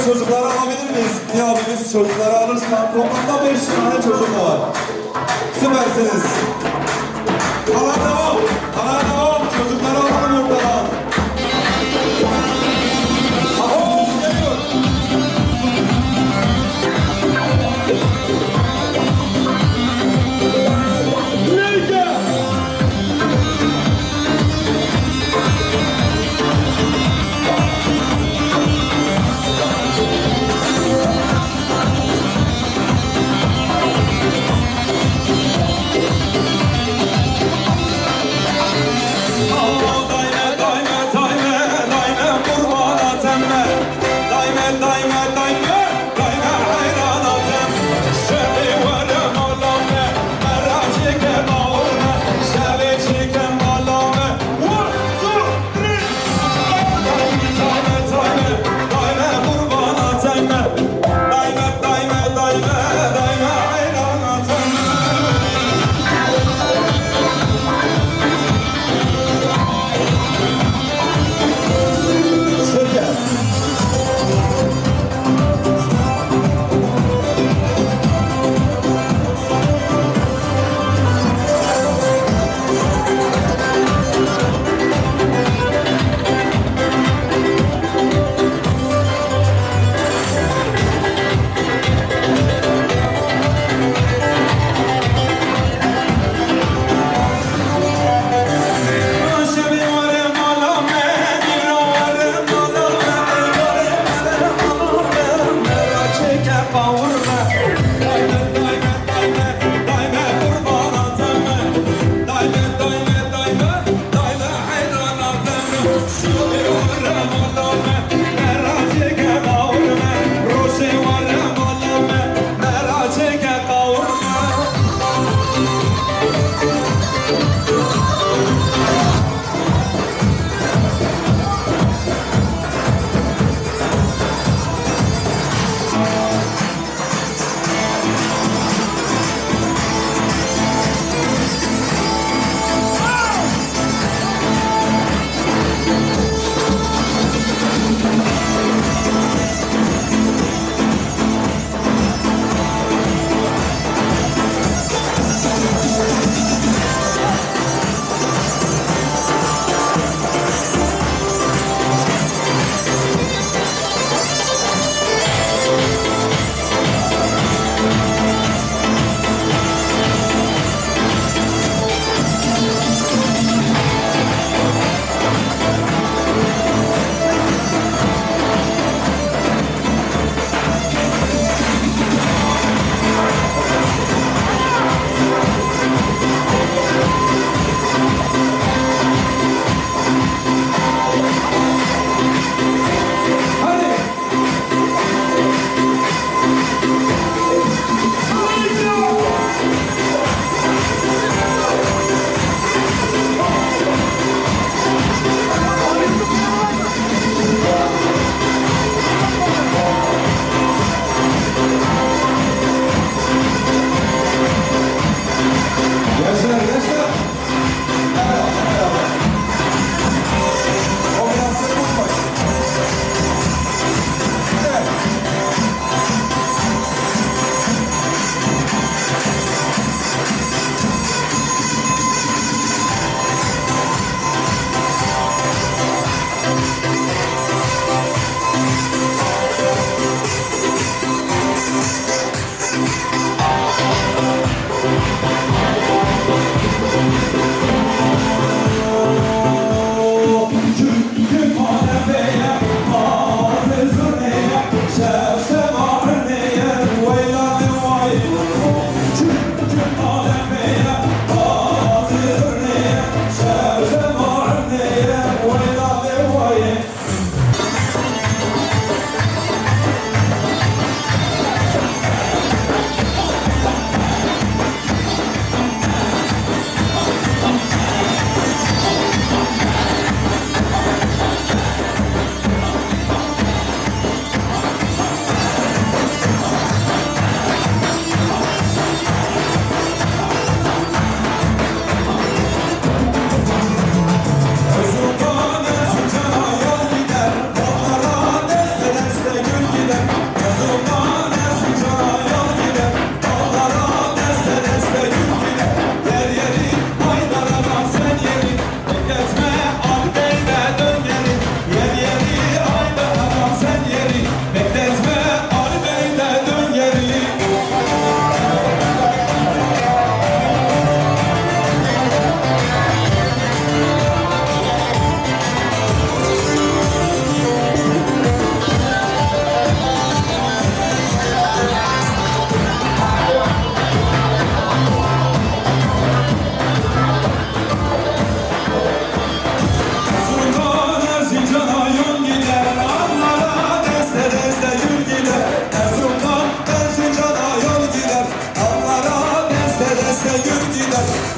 Çocukları alabilir miyiz? Bir abimiz çocukları alırsa toplamda 5 tane çocuk var. Süpersiniz. Hala devam. Hala devam. Çocukları alalım ortadan. Aho geliyor. Nerede? Daime, daime, daime, daime hayran atem.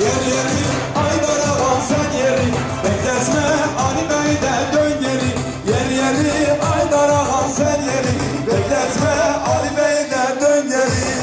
Yer yeri Haydar ağam sen yeri Bekletme Ali Bey'den dön geri Yer yeri Haydar ağam sen yeri Bekletme Ali Bey'den dön geri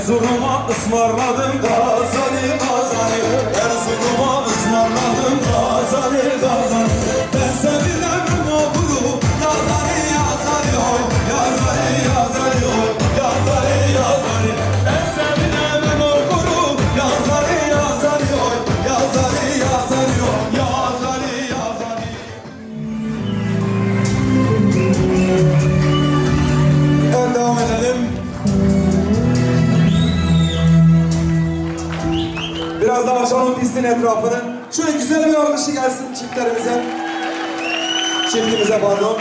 Erzurum'a ısmarladım gazali gazali Erzurum'a ısmarladım gazali gazali Ben sevilen okuru yazali yazali oy Yazali yazali oy Yazali yazali Ben sevilen okuru yazali yazali oy Yazali yazali oy Yazali yazali Evet devam edelim. Biraz daha açalım pistin etrafını. Şöyle güzel bir alkışı gelsin çiftlerimize. Çiftimize pardon.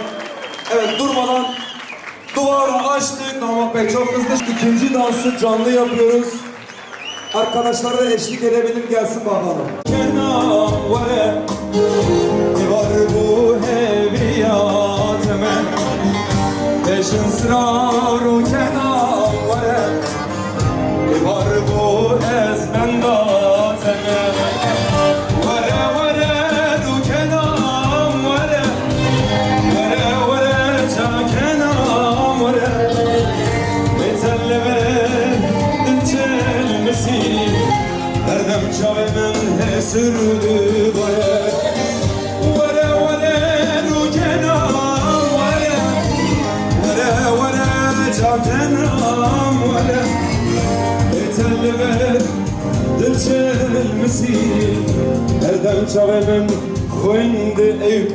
Evet durmadan duvarı açtık. Damat Bey çok hızlı. İkinci dansı canlı yapıyoruz. Arkadaşlar da eşlik edebilir gelsin bakalım. Kenavare var bu heviyatime Peşin sıraru kenavare var bu ezmendatime Vare vare du kenam vare Vare vare ca kenam vare Metelleve incelmesi Erdem çavemen hesürdü vare Vare vare du kenam vare Vare vare ca kenam vare Metelleve incelmesi Erdem çavemen خويندي Eyüp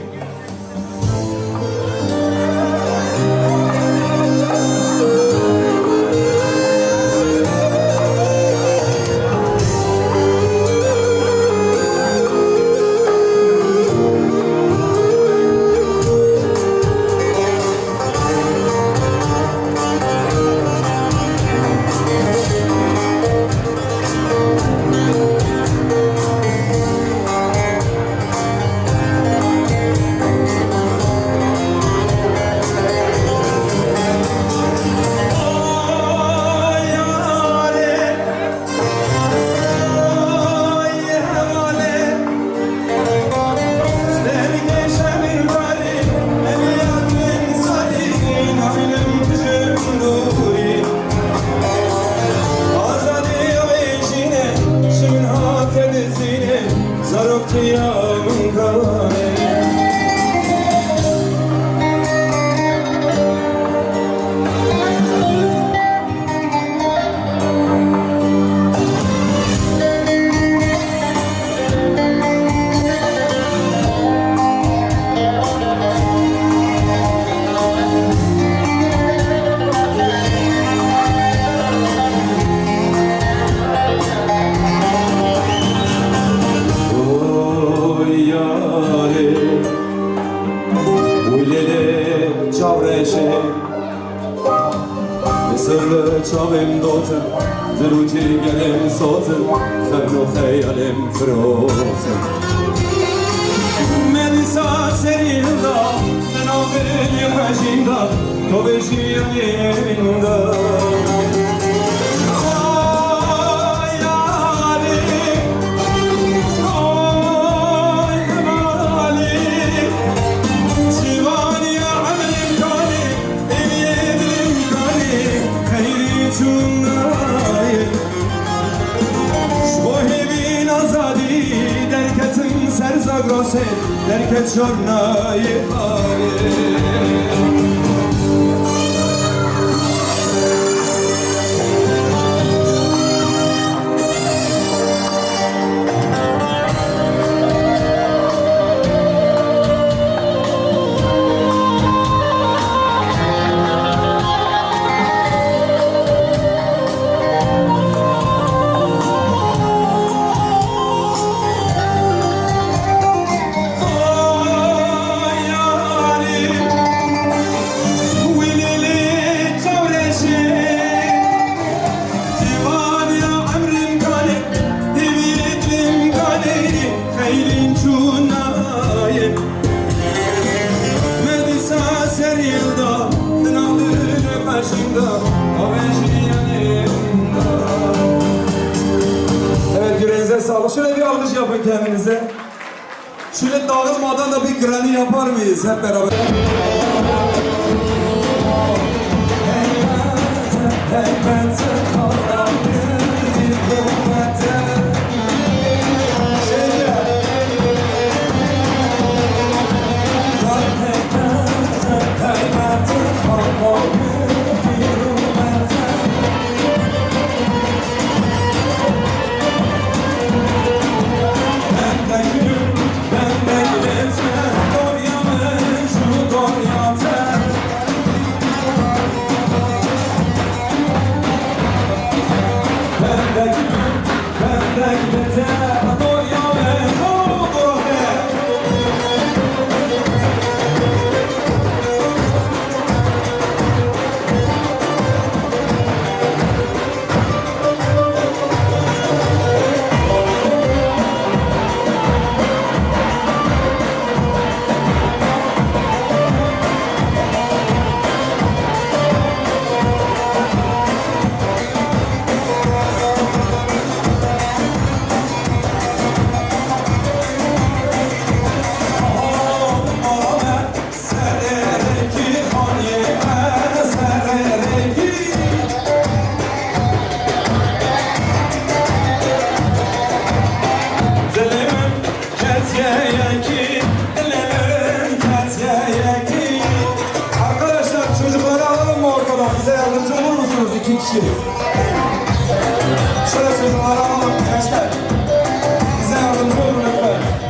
Sırrı çavim dozun, zırvıcı gelin sozun, Ferno hayalim frozen. Melisa serinde, sen aveli hacinde, Kobeşi yanında. grosse derke giornai Evet, yüreğinize sağlık. Şöyle bir alkış yapın kendinize. Şöyle dağılmadan da bir granny yapar mıyız hep beraber? Arkadaşlar çocukları alalım mı ortadan? Bize yardımcı olur musunuz? 2 kişi. Şöyle çocukları alalım gençler. Bize yardımcı olun lütfen.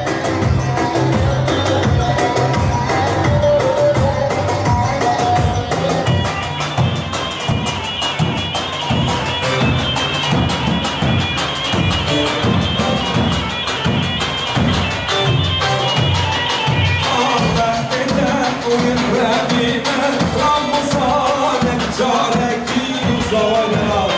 Zavallı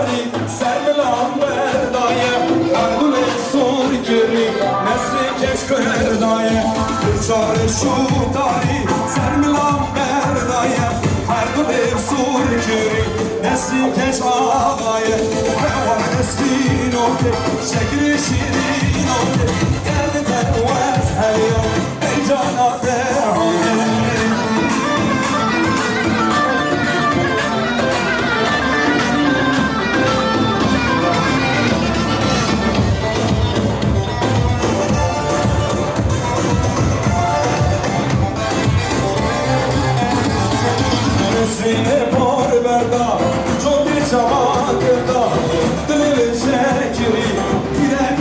tari sermilan berdaye Erdule sur giri nesli keş kırdaye Kırçare şu tari sermilan berdaye Erdule sur giri nesli keş ağaye Revan nesli note şekri şirin note Geldi tervez her yol ey cana derhane Nesrine por berda, çok bir çaba kırda Dilini çekiri, direk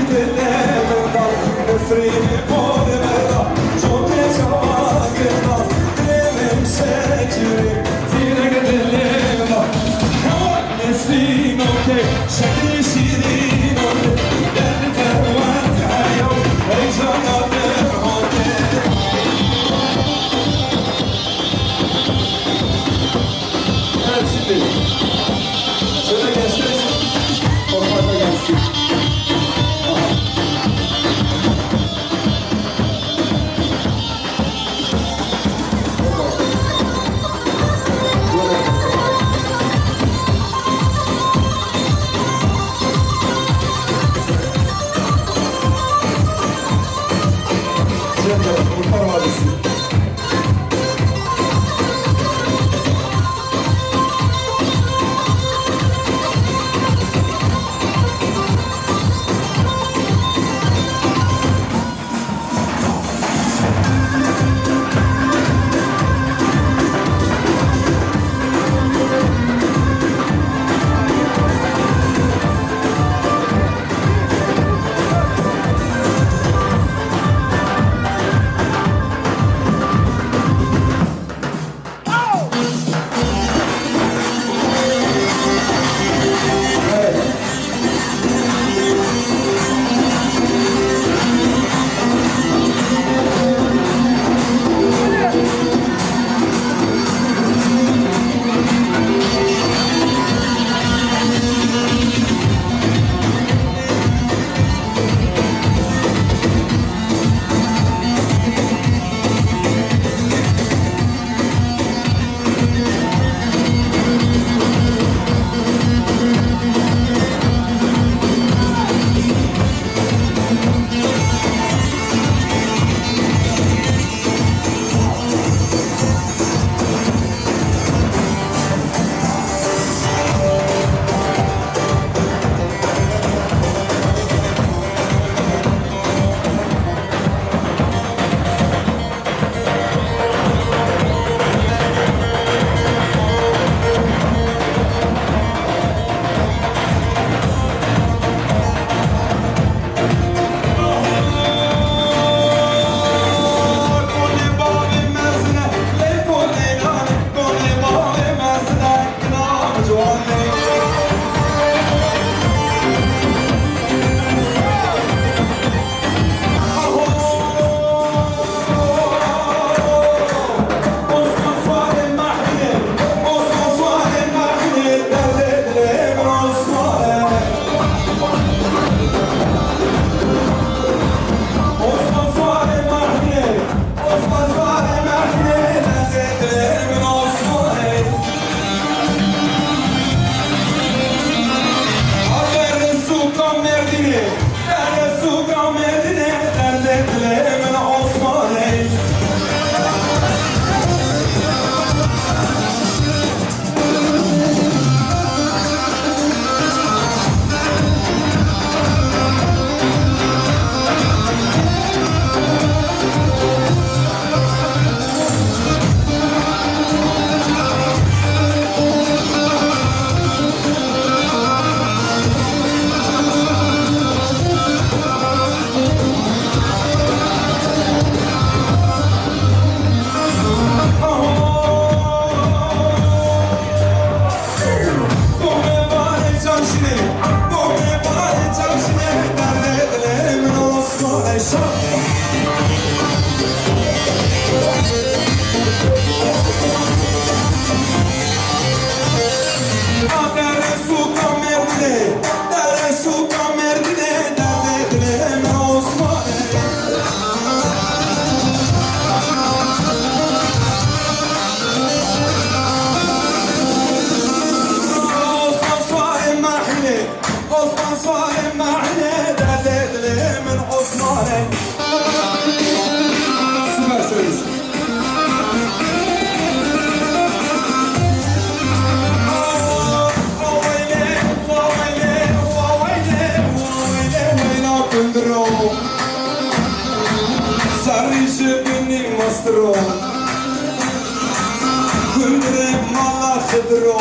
fendiro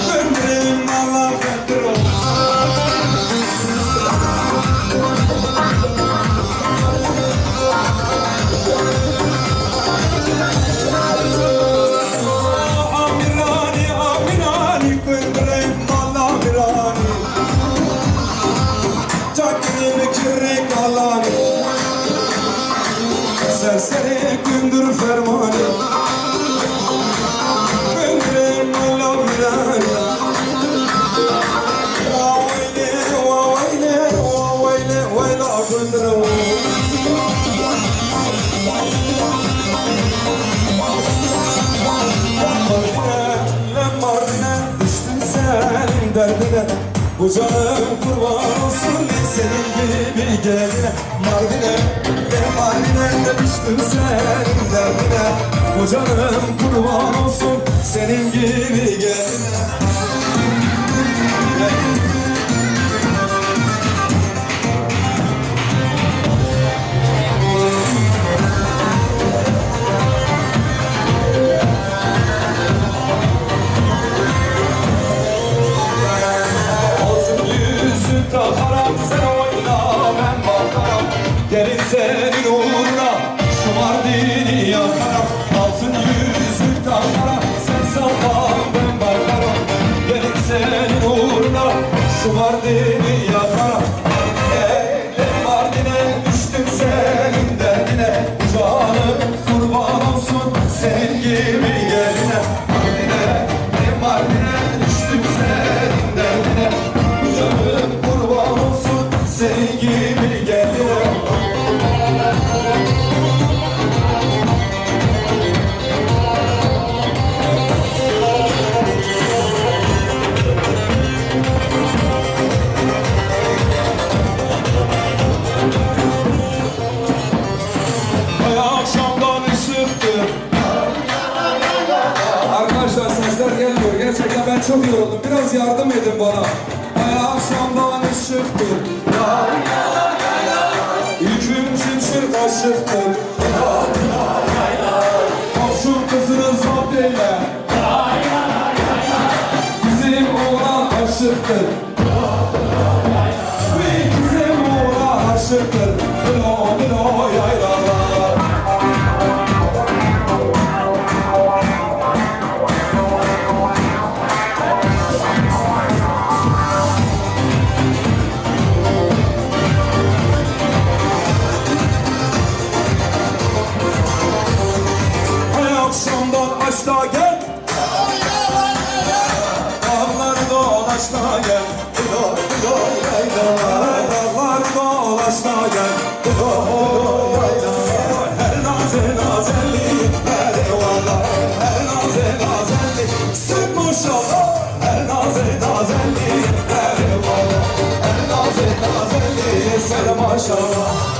Fendirim Allah fendiro Amirani amirani fendirim Allah mirani Çakırım kirrik Allah'ını Serseri gündür fermanı Gündürüm Allah mirani Vavayle vavayle vavayle vayla gündürüm Mardin'e düştün sen derdine Bu canım kurban olsun senin gibi geline Mardin'e Mardin'e düştün sen derdine Bu canım kurban olsun senin gibi geline Takaram sen oyna ben bakarım Gelin senin uğruna şu Mardin'i yakarım Altın yüzük takaram sen salla ben bakarım Gelin senin uğruna şu Mardin'i yakarım Mardin'e düştüm senin derdine Canım kurban olsun senin gibi geline Mardin'e düştüm senin derdine Canım kurban olsun senin gibi geline Akşamdan ışıktır Arkadaşlar sesler gelmiyor. Gerçekten ben çok yoruldum. Biraz yardım edin bana. Akşamdan ışıktır Yüküm şimşir kaşıktır Komşum kızını zapt eyle Bizim oğlan aşıktır Bizim oğlan aşıktır Dilo dilo yaylalar Akşamdan aşağı gel Dağları dolaş da gel Dilo dilo yaylalar Dağları dolaş da gel Dilo dilo yaylalar Her naze nazelli her eyvallah Her naze nazelli sık maşallah Her naze nazelli her eyvallah Her naze nazelli sen maşallah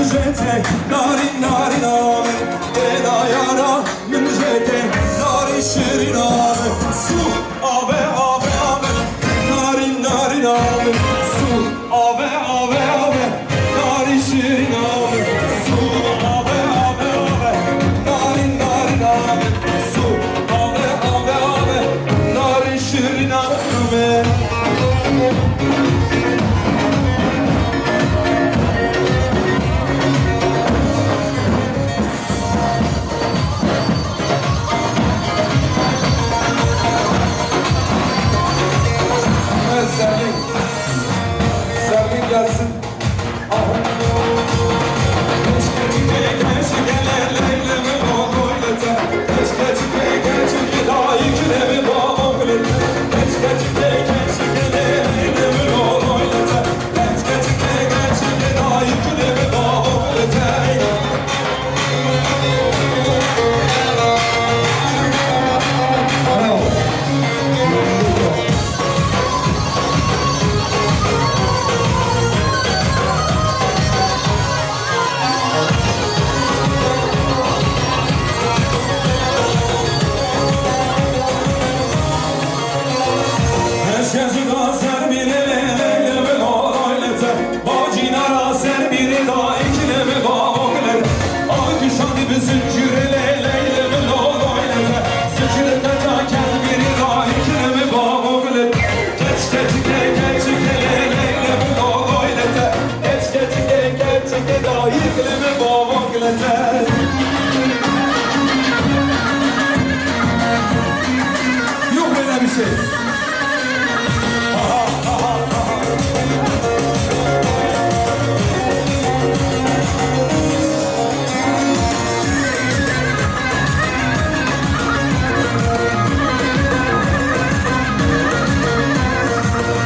müjete narin narin ame Ela yara müjete narin şirin ame Su abe abe Eklemi babam gületer. Yok böyle bir şey.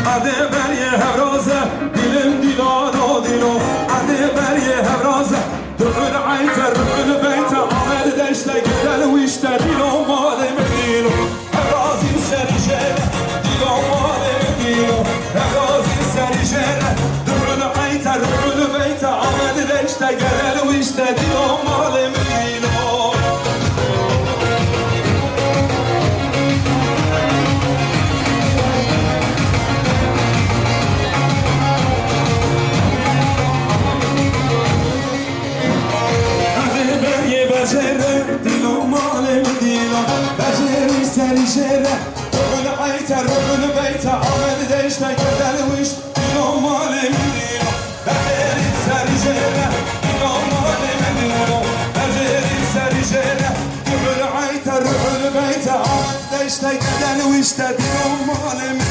Hadi beriye hevraze, dilim dilano dilo. Hadi beriye hevraze, dümün ayter, dümün beyte. Ahmet deşte güzel u işte dilo malim dilo. Hevrazim seni jere, dilo malim dilo. Hevrazim seni jere, dümün ayter, dümün beyte. Ahmet deşte güzel u işte dilo malim dilo. Dilo malem dilo, beceri seni jere. Bugün ayter, bugün beyte. Ahmet deşte güzelmiş. Dilo malem dilo, beceri seni jere. Dilo malem dilo, beceri seni jere. Bugün ayter, bugün beyte. Ahmet deşte güzelmiş. Dilo malem dilo.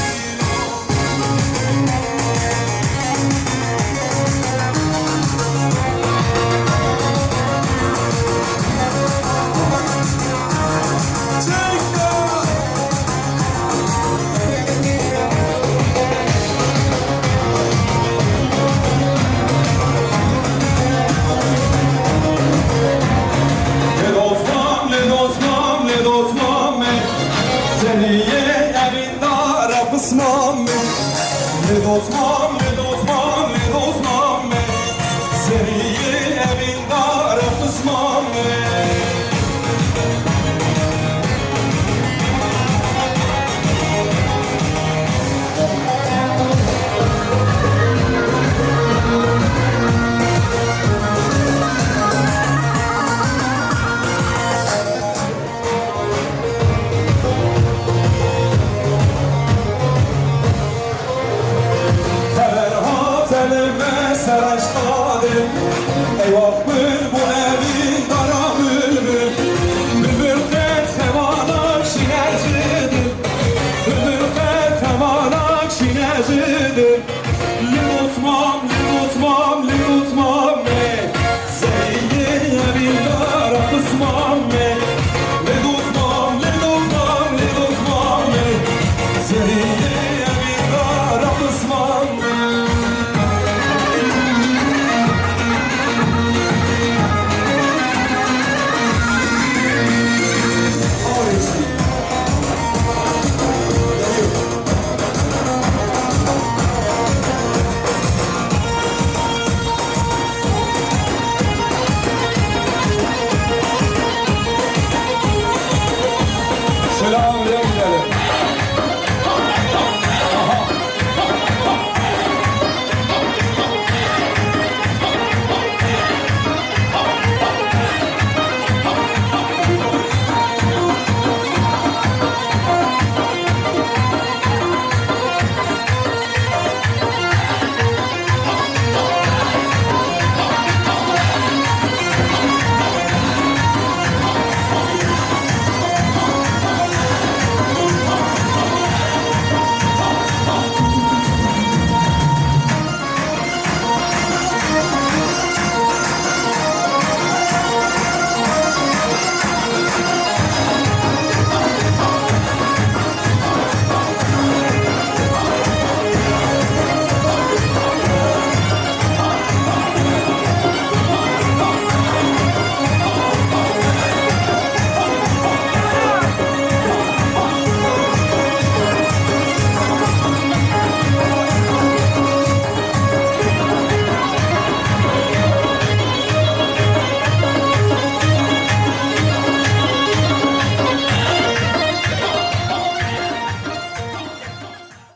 Ne dostmam, ne dostmam, ne dostmam me. Seni evin dar kısmam me. Eyvah